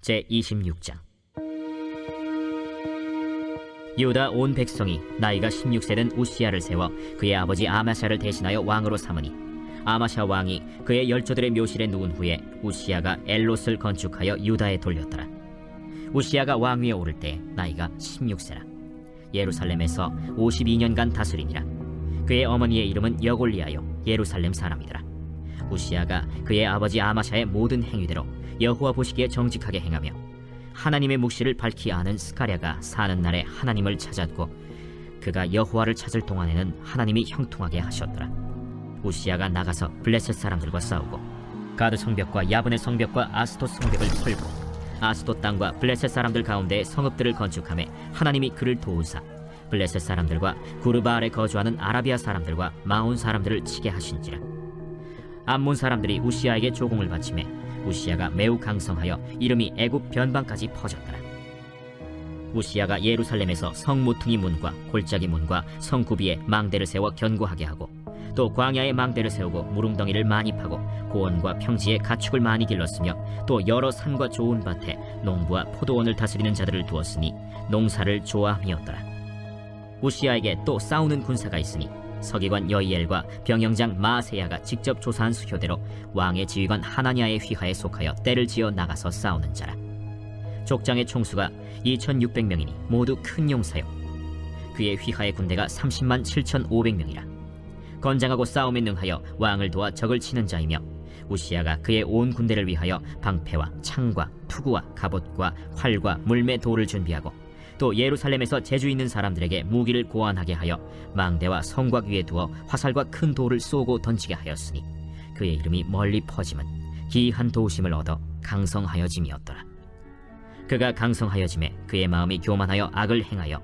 제26장. 유다 온 백성이 나이가 16세 된 우시야를 세워 그의 아버지 아마샤를 대신하여 왕으로 삼으니, 아마샤 왕이 그의 열조들의 묘실에 누운 후에 우시야가 엘롯을 건축하여 유다에 돌렸더라. 우시야가 왕위에 오를 때 나이가 16세라. 예루살렘에서 52년간 다스리니라. 그의 어머니의 이름은 여골리아요 예루살렘 사람이더라. 우시야가 그의 아버지 아마샤의 모든 행위대로 여호와 보시기에 정직하게 행하며 하나님의 묵시를 밝히 아는 스가랴가 사는 날에 하나님을 찾았고, 그가 여호와를 찾을 동안에는 하나님이 형통하게 하셨더라. 우시야가 나가서 블레셋 사람들과 싸우고 가드 성벽과 야브네 성벽과 아스돗 성벽을 털고 아스돗 땅과 블레셋 사람들 가운데 성읍들을 건축하며 하나님이 그를 도우사 블레셋 사람들과 구르바알에 거주하는 아라비아 사람들과 마온 사람들을 치게 하신지라. 암몬 사람들이 우시야에게 조공을 바치매 우시야가 매우 강성하여 이름이 애굽 변방까지 퍼졌더라. 우시야가 예루살렘에서 성 모퉁이 문과 골짜기 문과 성 구비에 망대를 세워 견고하게 하고, 또 광야에 망대를 세우고 무릉덩이를 많이 파고 고원과 평지에 가축을 많이 길렀으며, 또 여러 산과 좋은 밭에 농부와 포도원을 다스리는 자들을 두었으니 농사를 좋아함이었더라. 우시야에게 또 싸우는 군사가 있으니 서기관 여이엘과 병영장 마아세야가 직접 조사한 수효대로 왕의 지휘관 하나냐의 휘하에 속하여 떼를 지어 나가서 싸우는 자라. 족장의 총수가 2600명이니 모두 큰 용사요. 그의 휘하의 군대가 30만 7500명이라. 건장하고 싸움에 능하여 왕을 도와 적을 치는 자이며, 우시야가 그의 온 군대를 위하여 방패와 창과 투구와 갑옷과 활과 물매 돌을 준비하고, 또 예루살렘에서 재주 있는 사람들에게 무기를 고안하게 하여 망대와 성곽 위에 두어 화살과 큰 돌을 쏘고 던지게 하였으니, 그의 이름이 멀리 퍼짐은 기이한 도우심을 얻어 강성하여짐이었더라. 그가 강성하여짐에 그의 마음이 교만하여 악을 행하여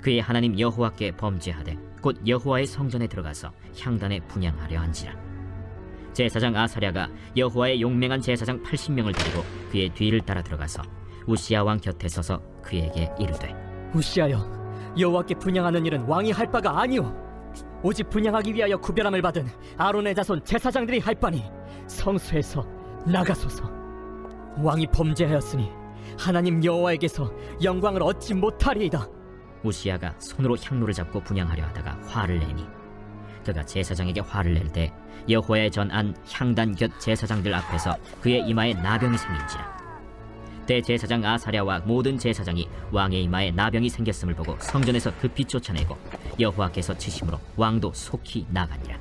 그의 하나님 여호와께 범죄하되 곧 여호와의 성전에 들어가서 향단에 분향하려 한지라. 제사장 아사랴가 여호와의 용맹한 제사장 80명을 데리고 그의 뒤를 따라 들어가서 우시야 왕 곁에 서서 그에게 이르되, 우시하여, 여호와께 분향하는 일은 왕이 할 바가 아니오. 오직 분향하기 위하여 구별함을 받은 아론의 자손 제사장들이 할 바니 성소에서 나가소서. 왕이 범죄하였으니 하나님 여호와에게서 영광을 얻지 못하리이다. 우시야가 손으로 향로를 잡고 분향하려 하다가 화를 내니, 그가 제사장에게 화를 낼 때 여호와의 전안 향단 곁 제사장들 앞에서 그의 이마에 나병이 생긴지라. 대제사장 아사랴와 모든 제사장이 왕의 이마에 나병이 생겼음을 보고 성전에서 급히 쫓아내고 여호와께서 치심으로 왕도 속히 나가니라.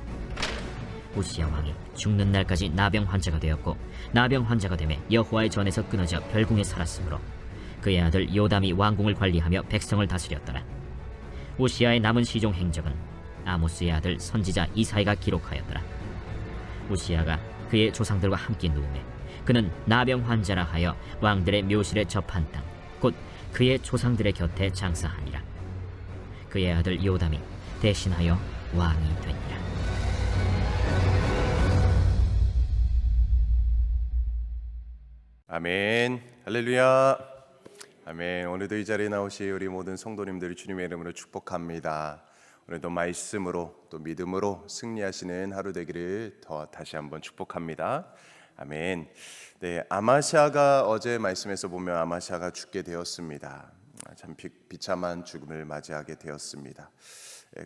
우시야 왕이 죽는 날까지 나병 환자가 되었고, 나병 환자가 되매 여호와의 전에서 끊어져 별궁에 살았으므로 그의 아들 요담이 왕궁을 관리하며 백성을 다스렸더라. 우시야의 남은 시종 행적은 아모스의 아들 선지자 이사야가 기록하였더라. 우시야가 그의 조상들과 함께 누우매 그는 나병 환자라 하여 왕들의 묘실에 접한 땅, 곧 그의 조상들의 곁에 장사하니라. 그의 아들 요담이 대신하여 왕이 되니라. 아멘. 할렐루야. 아멘. 오늘도 이 자리에 나오신 우리 모든 성도님들을 주님의 이름으로 축복합니다. 오늘도 말씀으로 또 믿음으로 승리하시는 하루 되기를 다시 한번 축복합니다. 아멘. 네, 아마샤가 어제 말씀에서 보면 아마샤가 죽게 되었습니다. 참 비참한 죽음을 맞이하게 되었습니다.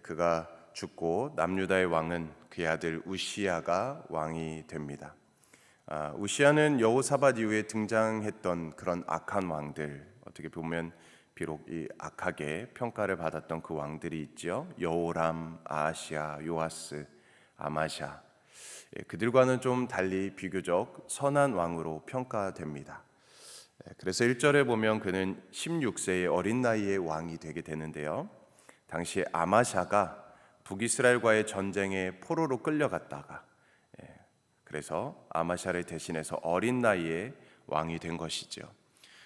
그가 죽고 남유다의 왕은 그의 아들 우시야가 왕이 됩니다. 우시야는 여호사밧 이후에 등장했던 그런 악한 왕들, 어떻게 보면 비록 이 악하게 평가를 받았던 그 왕들이 있죠. 여호람, 아하시야, 요아스, 아마샤. 그들과는 좀 달리 비교적 선한 왕으로 평가됩니다. 그래서 1절에 보면 그는 16세의 어린 나이에 왕이 되게 되는데요, 당시 아마샤가 북이스라엘과의 전쟁에 포로로 끌려갔다가 그래서 아마샤를 대신해서 어린 나이에 왕이 된 것이죠.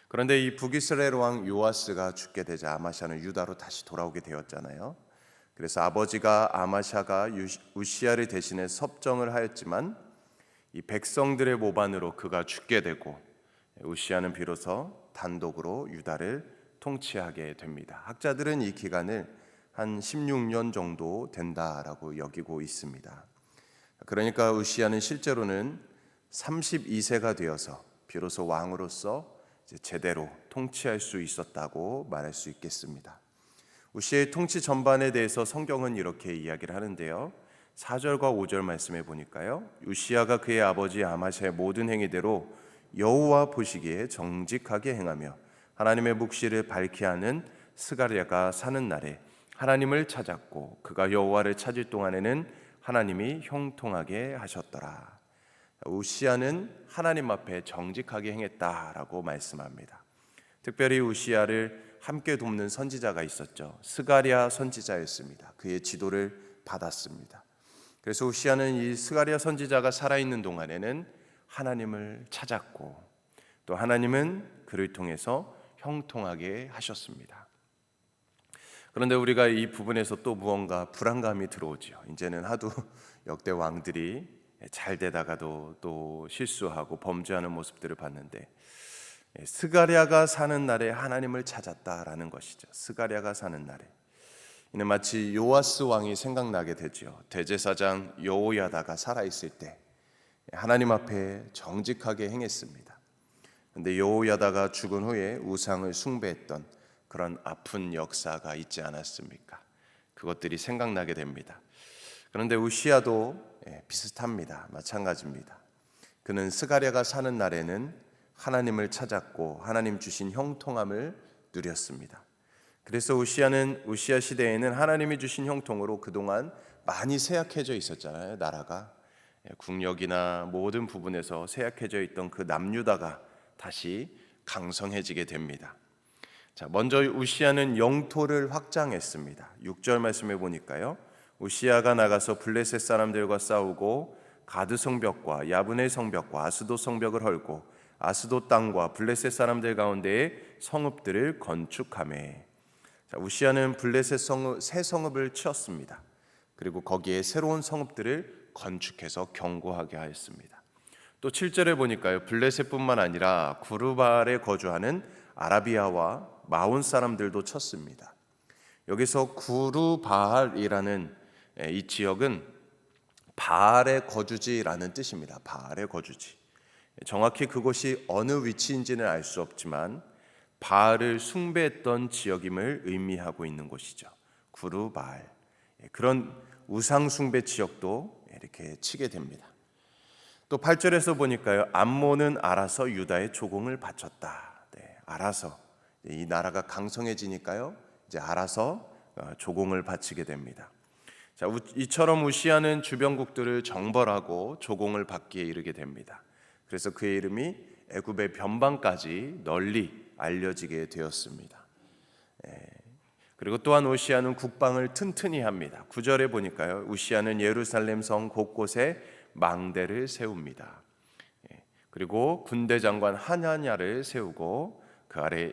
그런데 이 북이스라엘 왕 요아스가 죽게 되자 아마샤는 유다로 다시 돌아오게 되었잖아요. 그래서 아버지가 아마샤가 우시야를 대신해 섭정을 하였지만 이 백성들의 모반으로 그가 죽게 되고 우시야는 비로소 단독으로 유다를 통치하게 됩니다. 학자들은 이 기간을 한 16년 정도 된다라고 여기고 있습니다. 그러니까 우시야는 실제로는 32세가 되어서 비로소 왕으로서 이제 제대로 통치할 수 있었다고 말할 수 있겠습니다. 우시아의 통치 전반에 대해서 성경은 이렇게 이야기를 하는데요. 4절과 5절 말씀해 보니까요. 우시아가 그의 아버지 아마샤의 모든 행위대로 여호와 보시기에 정직하게 행하며 하나님의 묵시를 밝히 하는 스가랴가 사는 날에 하나님을 찾았고 그가 여호와를 찾을 동안에는 하나님이 형통하게 하셨더라. 우시아는 하나님 앞에 정직하게 행했다라고 말씀합니다. 특별히 우시아를 함께 돕는 선지자가 있었죠. 스가랴 선지자였습니다. 그의 지도를 받았습니다. 그래서 우시아는 이 스가랴 선지자가 살아있는 동안에는 하나님을 찾았고 또 하나님은 그를 통해서 형통하게 하셨습니다. 그런데 우리가 이 부분에서 또 무언가 불안감이 들어오죠. 이제는 하도 역대 왕들이 잘 되다가도 또 실수하고 범죄하는 모습들을 봤는데 스가랴가 사는 날에 하나님을 찾았다라는 것이죠. 스가랴가 사는 날에 이는 마치 요아스 왕이 생각나게 되죠. 대제사장 여호야다가 살아있을 때 하나님 앞에 정직하게 행했습니다. 그런데 여호야다가 죽은 후에 우상을 숭배했던 그런 아픈 역사가 있지 않았습니까? 그것들이 생각나게 됩니다. 그런데 우시아도 비슷합니다. 마찬가지입니다. 그는 스가랴가 사는 날에는 하나님을 찾았고 하나님 주신 형통함을 누렸습니다. 그래서 우시아 시대에는 하나님이 주신 형통으로 그동안 많이 쇠약해져 있었잖아요. 나라가 국력이나 모든 부분에서 쇠약해져 있던 그 남유다가 다시 강성해지게 됩니다. 자, 먼저 우시아는 영토를 확장했습니다. 6절 말씀해 보니까요. 우시아가 나가서 블레셋 사람들과 싸우고 가드 성벽과 야브네 성벽과 아스돗 성벽을 헐고 아스돗 땅과 블레셋 사람들 가운데에 성읍들을 건축하매. 자, 우시아는 블레셋 새 성읍을 치었습니다. 그리고 거기에 새로운 성읍들을 건축해서 견고하게 하였습니다. 또 7절에 보니까요. 블레셋뿐만 아니라 구르발에 거주하는 아라비아와 마온 사람들도 쳤습니다. 여기서 구르바알이라는 이 지역은 바알의 거주지라는 뜻입니다. 바알의 거주지. 정확히 그곳이 어느 위치인지는 알 수 없지만 바알을 숭배했던 지역임을 의미하고 있는 곳이죠. 구르바알. 그런 우상 숭배 지역도 이렇게 치게 됩니다. 또 8절에서 보니까요. 암몬은 알아서 유다의 조공을 바쳤다. 알아서 이 나라가 강성해지니까요. 이제 알아서 조공을 바치게 됩니다. 자, 이처럼 우시아는 주변국들을 정벌하고 조공을 받기에 이르게 됩니다. 그래서 그의 이름이 애굽의 변방까지 널리 알려지게 되었습니다. 그리고 또한 우시아는 국방을 튼튼히 합니다. 9절에 보니까요. 우시아는 예루살렘 성 곳곳에 망대를 세웁니다. 그리고 군대 장관 하냐냐를 세우고 그 아래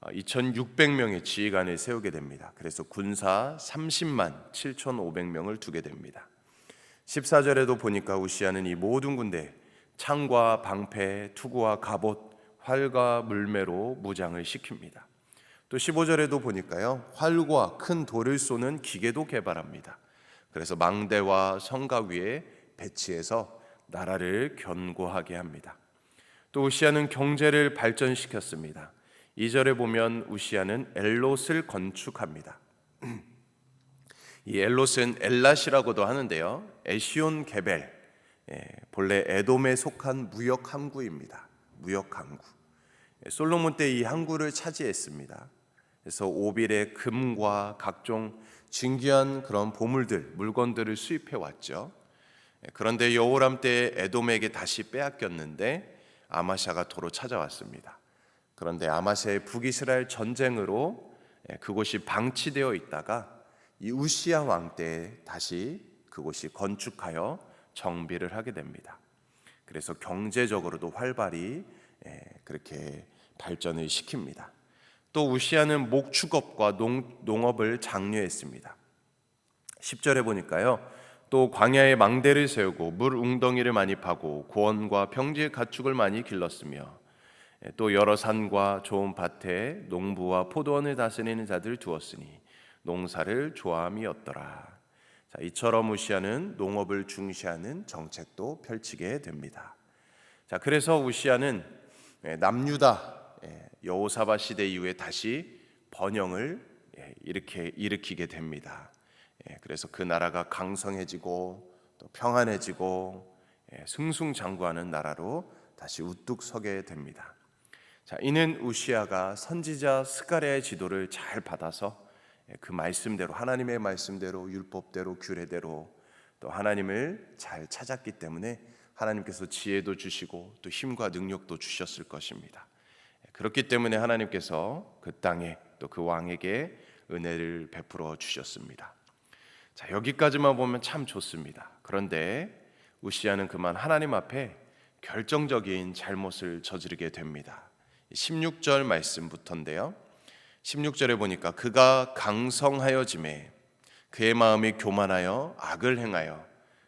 2600명의 지휘관을 세우게 됩니다. 그래서 군사 30만 7500명을 두게 됩니다. 14절에도 보니까 우시아는 이 모든 군대 창과 방패, 투구와 갑옷, 활과 물매로 무장을 시킵니다. 또 15절에도 보니까요. 활과 큰 돌을 쏘는 기계도 개발합니다. 그래서 망대와 성곽 위에 배치해서 나라를 견고하게 합니다. 또 우시아는 경제를 발전시켰습니다. 2절에 보면 우시아는 엘롯을 건축합니다. 이 엘롯은 엘랏이라고도 하는데요. 에시온 게벨, 본래 에돔에 속한 무역 항구입니다. 무역 항구. 솔로몬 때 이 항구를 차지했습니다. 그래서 오빌의 금과 각종 진귀한 그런 보물들, 물건들을 수입해 왔죠. 그런데 여호람 때 에돔에게 다시 빼앗겼는데 아마샤가 도로 찾아왔습니다. 그런데 아마샤의 북이스라엘 전쟁으로 그곳이 방치되어 있다가 이 우시아 왕 때 다시 그곳이 건축하여 정비를 하게 됩니다. 그래서 경제적으로도 활발히 그렇게 발전을 시킵니다. 또 우시아는 목축업과 농업을 장려했습니다. 10절에 보니까요. 또 광야에 망대를 세우고 물 웅덩이를 많이 파고 고원과 평지의 가축을 많이 길렀으며 또 여러 산과 좋은 밭에 농부와 포도원을 다스리는 자들을 두었으니 농사를 좋아함이었더라. 자, 이처럼 우시아는 농업을 중시하는 정책도 펼치게 됩니다. 자, 그래서 우시아는 남유다 여호사밧 시대 이후에 다시 번영을 일으키게 됩니다. 그래서 그 나라가 강성해지고 또 평안해지고 승승장구하는 나라로 다시 우뚝 서게 됩니다. 자, 이는 우시아가 선지자 스가랴의 지도를 잘 받아서 그 말씀대로, 하나님의 말씀대로, 율법대로, 규례대로 또 하나님을 잘 찾았기 때문에 하나님께서 지혜도 주시고 또 힘과 능력도 주셨을 것입니다. 그렇기 때문에 하나님께서 그 땅에 또 그 왕에게 은혜를 베풀어 주셨습니다. 자, 여기까지만 보면 참 좋습니다. 그런데 우시아는 그만 하나님 앞에 결정적인 잘못을 저지르게 됩니다. 16절 말씀부터인데요. 16절에 보니까 그가 강성하여짐에 그의 마음이 교만하여 악을 행하여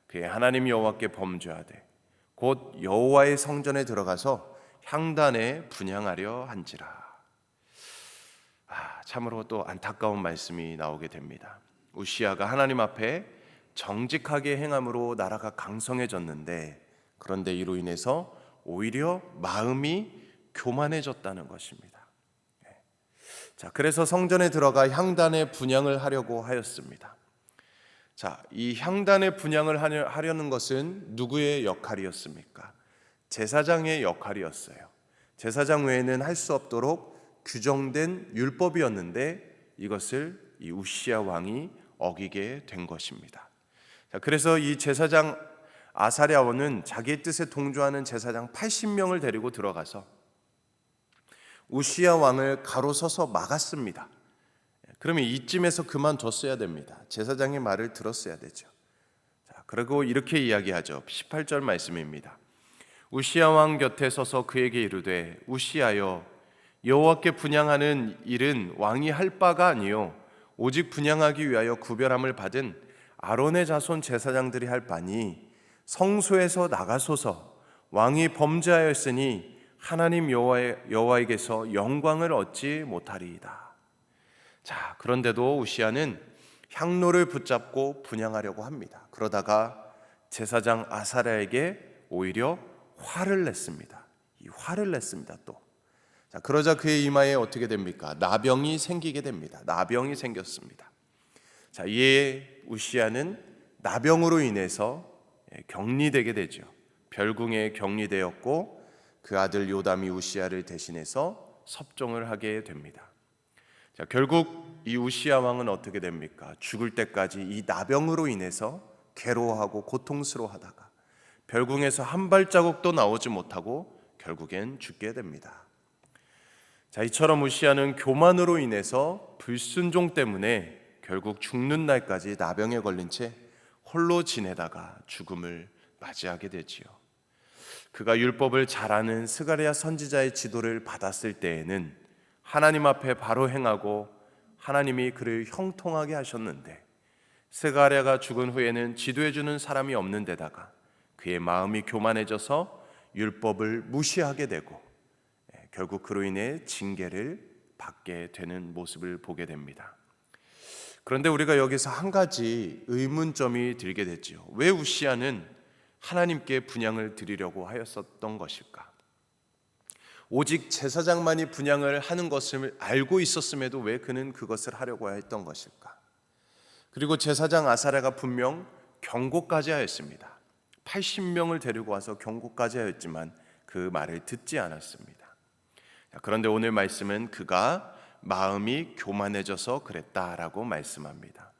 그의 하나님 여호와께 범죄하되 곧 여호와의 성전에 들어가서 향단에 분향하려 한지라. 참으로 또 안타까운 말씀이 나오게 됩니다. 우시아가 하나님 앞에 정직하게 행함으로 나라가 강성해졌는데 그런데 이로 인해서 오히려 마음이 교만해졌다는 것입니다. 자, 그래서 성전에 들어가 향단에 분향을 하려고 하였습니다. 자, 이 향단에 분향을 하려는 것은 누구의 역할이었습니까? 제사장의 역할이었어요. 제사장 외에는 할 수 없도록 규정된 율법이었는데 이것을 이 우시아 왕이 어기게 된 것입니다. 자, 그래서 이 제사장 아사랴원은 자기의 뜻에 동조하는 제사장 80명을 데리고 들어가서 우시아 왕을 가로서서 막았습니다. 그러면 이쯤에서 그만뒀어야 됩니다. 제사장의 말을 들었어야 되죠. 자, 그리고 이렇게 이야기하죠. 18절 말씀입니다. 우시아 왕 곁에 서서 그에게 이르되 우시아여 여호와께 분향하는 일은 왕이 할 바가 아니요 오직 분향하기 위하여 구별함을 받은 아론의 자손 제사장들이 할 바니 성소에서 나가소서. 왕이 범죄하였으니 하나님 여호와에게서 영광을 얻지 못하리이다. 자, 그런데도 우시아는 향로를 붙잡고 분향하려고 합니다. 그러다가 제사장 아사랴에게 오히려 화를 냈습니다. 또. 자, 그러자 그의 이마에 어떻게 됩니까? 나병이 생기게 됩니다. 나병이 생겼습니다. 자, 이에 우시아는 나병으로 인해서 격리되게 되죠. 별궁에 격리되었고 그 아들 요담이 우시아를 대신해서 섭정을 하게 됩니다. 자, 결국 이 우시아 왕은 어떻게 됩니까? 죽을 때까지 이 나병으로 인해서 괴로워하고 고통스러워하다가 별궁에서 한 발자국도 나오지 못하고 결국엔 죽게 됩니다. 자, 이처럼 우시아는 교만으로 인해서 불순종 때문에 결국 죽는 날까지 나병에 걸린 채 홀로 지내다가 죽음을 맞이하게 되지요. 그가 율법을 잘 아는 스가랴 선지자의 지도를 받았을 때에는 하나님 앞에 바로 행하고 하나님이 그를 형통하게 하셨는데 스가랴가 죽은 후에는 지도해 주는 사람이 없는 데다가 그의 마음이 교만해져서 율법을 무시하게 되고 결국 그로 인해 징계를 받게 되는 모습을 보게 됩니다. 그런데 우리가 여기서 한 가지 의문점이 들게 됐지요. 왜 우시아는 하나님께 분향을 드리려고 하였었던 것일까? 오직 제사장만이 분향을 하는 것을 알고 있었음에도 왜 그는 그것을 하려고 했던 것일까? 그리고 제사장 아사랴가 분명 경고까지 하였습니다. 80명을 데리고 와서 경고까지 하였지만 그 말을 듣지 않았습니다. 그런데 오늘 말씀은 그가 마음이 교만해져서 그랬다라고 말씀합니다.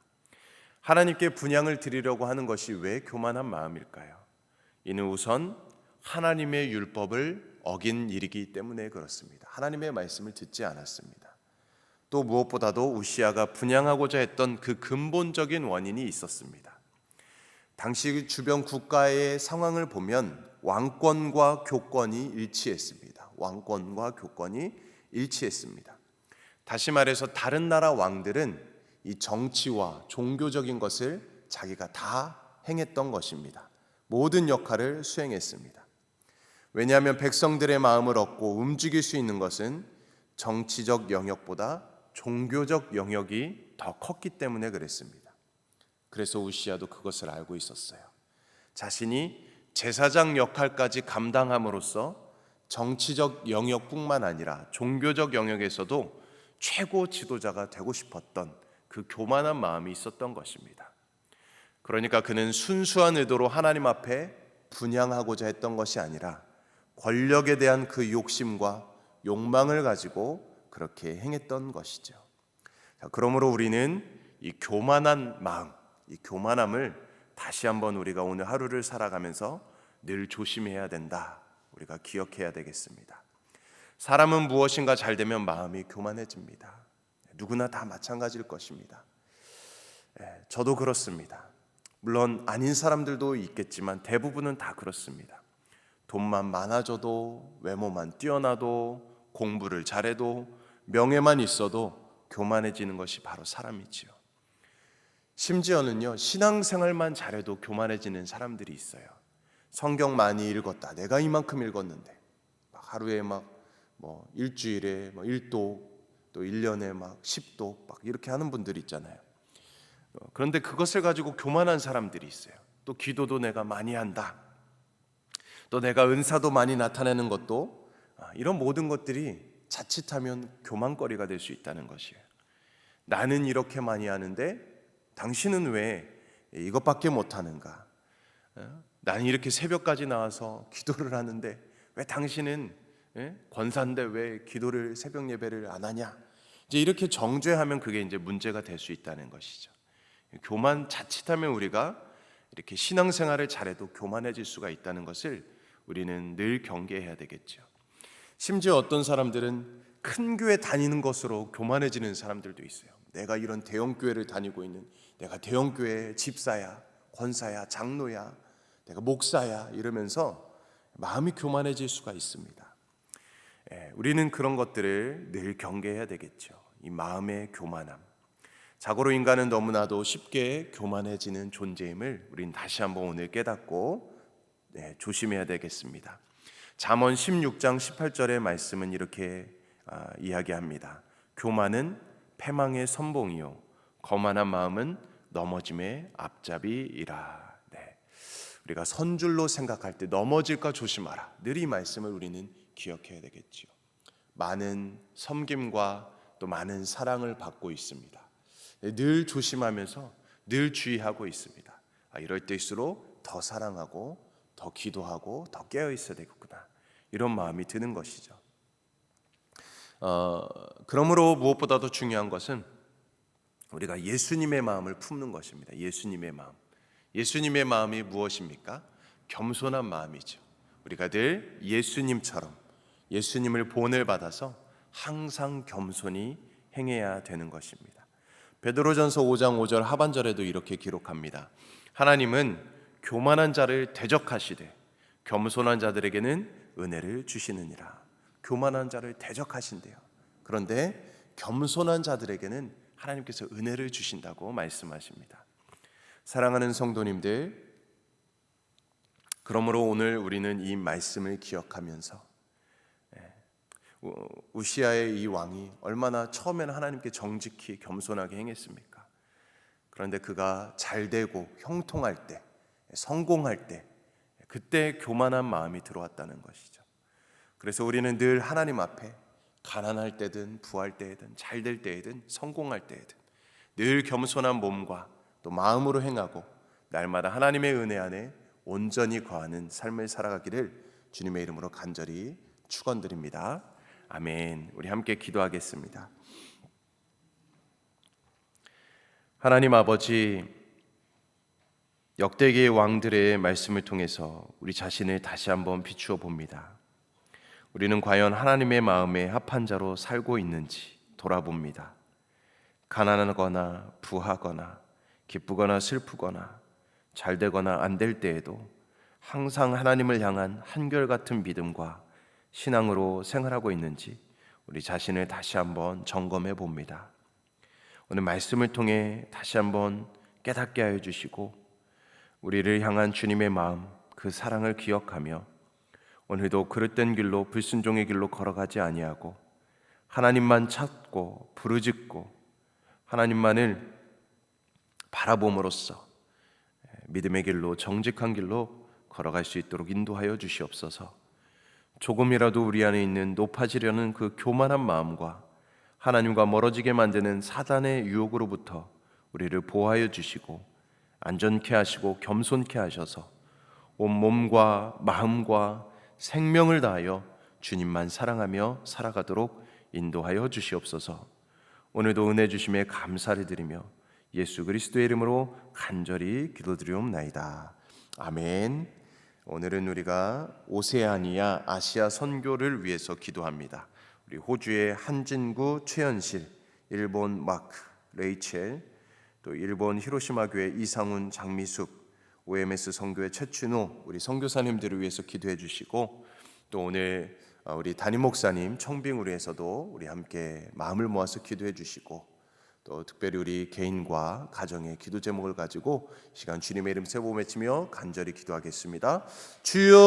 하나님께 분향을 드리려고 하는 것이 왜 교만한 마음일까요? 이는 우선 하나님의 율법을 어긴 일이기 때문에 그렇습니다. 하나님의 말씀을 듣지 않았습니다. 또 무엇보다도 우시아가 분향하고자 했던 그 근본적인 원인이 있었습니다. 당시 주변 국가의 상황을 보면 왕권과 교권이 일치했습니다. 다시 말해서 다른 나라 왕들은 이 정치와 종교적인 것을 자기가 다 행했던 것입니다. 모든 역할을 수행했습니다. 왜냐하면 백성들의 마음을 얻고 움직일 수 있는 것은 정치적 영역보다 종교적 영역이 더 컸기 때문에 그랬습니다. 그래서 우시아도 그것을 알고 있었어요. 자신이 제사장 역할까지 감당함으로써 정치적 영역뿐만 아니라 종교적 영역에서도 최고 지도자가 되고 싶었던 그 교만한 마음이 있었던 것입니다. 그러니까 그는 순수한 의도로 하나님 앞에 분향하고자 했던 것이 아니라 권력에 대한 그 욕심과 욕망을 가지고 그렇게 행했던 것이죠. 그러므로 우리는 이 교만한 마음, 이 교만함을 다시 한번 우리가 오늘 하루를 살아가면서 늘 조심해야 된다. 우리가 기억해야 되겠습니다. 사람은 무엇인가 잘 되면 마음이 교만해집니다. 누구나 다 마찬가지일 것입니다. 저도 그렇습니다. 물론 아닌 사람들도 있겠지만 대부분은 다 그렇습니다. 돈만 많아져도, 외모만 뛰어나도, 공부를 잘해도, 명예만 있어도 교만해지는 것이 바로 사람이지요. 심지어는요, 신앙생활만 잘해도 교만해지는 사람들이 있어요. 성경 많이 읽었다. 내가 이만큼 읽었는데 막 하루에 일주일에 1도, 또 1년에 10도 막 이렇게 하는 분들이 있잖아요. 그런데 그것을 가지고 교만한 사람들이 있어요. 또 기도도 내가 많이 한다. 또 내가 은사도 많이 나타내는 것도, 이런 모든 것들이 자칫하면 교만거리가 될 수 있다는 것이에요. 나는 이렇게 많이 하는데 당신은 왜 이것밖에 못하는가? 나는 이렇게 새벽까지 나와서 기도를 하는데 왜 당신은 권사인데 왜 기도를, 새벽 예배를 안 하냐? 이제 이렇게 정죄하면 그게 이제 문제가 될 수 있다는 것이죠. 교만, 자칫하면 우리가 이렇게 신앙생활을 잘해도 교만해질 수가 있다는 것을 우리는 늘 경계해야 되겠죠. 심지어 어떤 사람들은 큰 교회 다니는 것으로 교만해지는 사람들도 있어요. 내가 이런 대형 교회를 다니고 있는, 내가 대형 교회 집사야, 권사야, 장로야, 내가 목사야 이러면서 마음이 교만해질 수가 있습니다. 우리는 그런 것들을 늘 경계해야 되겠죠. 이 마음의 교만함. 자고로 인간은 너무나도 쉽게 교만해지는 존재임을 우린 다시 한번 오늘 깨닫고 조심해야 되겠습니다. 잠언 16장 18절의 말씀은 이렇게 이야기합니다. 교만은 패망의 선봉이요 거만한 마음은 넘어짐의 앞잡이이라. 우리가 선줄로 생각할 때 넘어질까 조심하라. 늘 이 말씀을 우리는 기억해야 되겠지요. 많은 섬김과 또 많은 사랑을 받고 있습니다. 늘 조심하면서 늘 주의하고 있습니다. 이럴 때일수록 더 사랑하고 더 기도하고 더 깨어 있어야 되겠구나, 이런 마음이 드는 것이죠. 그러므로 무엇보다도 중요한 것은 우리가 예수님의 마음을 품는 것입니다. 예수님의 마음. 예수님의 마음이 무엇입니까? 겸손한 마음이죠. 우리가 늘 예수님처럼 예수님을 본을 받아서 항상 겸손히 행해야 되는 것입니다. 베드로전서 5장 5절 하반절에도 이렇게 기록합니다. 하나님은 교만한 자를 대적하시되 겸손한 자들에게는 은혜를 주시느니라. 교만한 자를 대적하신대요. 그런데 겸손한 자들에게는 하나님께서 은혜를 주신다고 말씀하십니다. 사랑하는 성도님들, 그러므로 오늘 우리는 이 말씀을 기억하면서 우시아의 이 왕이 얼마나 처음에는 하나님께 정직히 겸손하게 행했습니까? 그런데 그가 잘되고 형통할 때, 성공할 때, 그때 교만한 마음이 들어왔다는 것이죠. 그래서 우리는 늘 하나님 앞에 가난할 때든 부할 때든 잘될 때든 성공할 때든 늘 겸손한 몸과 또 마음으로 행하고 날마다 하나님의 은혜 안에 온전히 거하는 삶을 살아가기를 주님의 이름으로 간절히 축원드립니다. 아멘. 우리 함께 기도하겠습니다. 하나님 아버지, 역대기의 왕들의 말씀을 통해서 우리 자신을 다시 한번 비추어 봅니다. 우리는 과연 하나님의 마음에 합한 자로 살고 있는지 돌아봅니다. 가난하거나 부하거나 기쁘거나 슬프거나 잘되거나 안 될 때에도 항상 하나님을 향한 한결같은 믿음과 신앙으로 생활하고 있는지 우리 자신을 다시 한번 점검해 봅니다. 오늘 말씀을 통해 다시 한번 깨닫게 하여 주시고 우리를 향한 주님의 마음, 그 사랑을 기억하며 오늘도 그릇된 길로 불순종의 길로 걸어가지 아니하고 하나님만 찾고 부르짖고 하나님만을 바라봄으로써 믿음의 길로, 정직한 길로 걸어갈 수 있도록 인도하여 주시옵소서. 조금이라도 우리 안에 있는 높아지려는 그 교만한 마음과 하나님과 멀어지게 만드는 사단의 유혹으로부터 우리를 보호하여 주시고 안전케 하시고 겸손케 하셔서 온 몸과 마음과 생명을 다하여 주님만 사랑하며 살아가도록 인도하여 주시옵소서. 오늘도 은혜 주심에 감사를 드리며 예수 그리스도의 이름으로 간절히 기도드리옵나이다. 아멘. 오늘은 우리가 오세아니아 아시아 선교를 위해서 기도합니다. 우리 호주의 한진구 최현실, 일본 마크, 레이첼, 또 일본 히로시마 교회 이상훈, 장미숙, OMS 선교회 최춘호 우리 선교사님들을 위해서 기도해 주시고, 또 오늘 우리 담임 목사님 청빙을 위해서도 우리 함께 마음을 모아서 기도해 주시고, 또 특별히 우리 개인과 가정의 기도 제목을 가지고 시간 주님의 이름 세 번 외치며 간절히 기도하겠습니다. 주여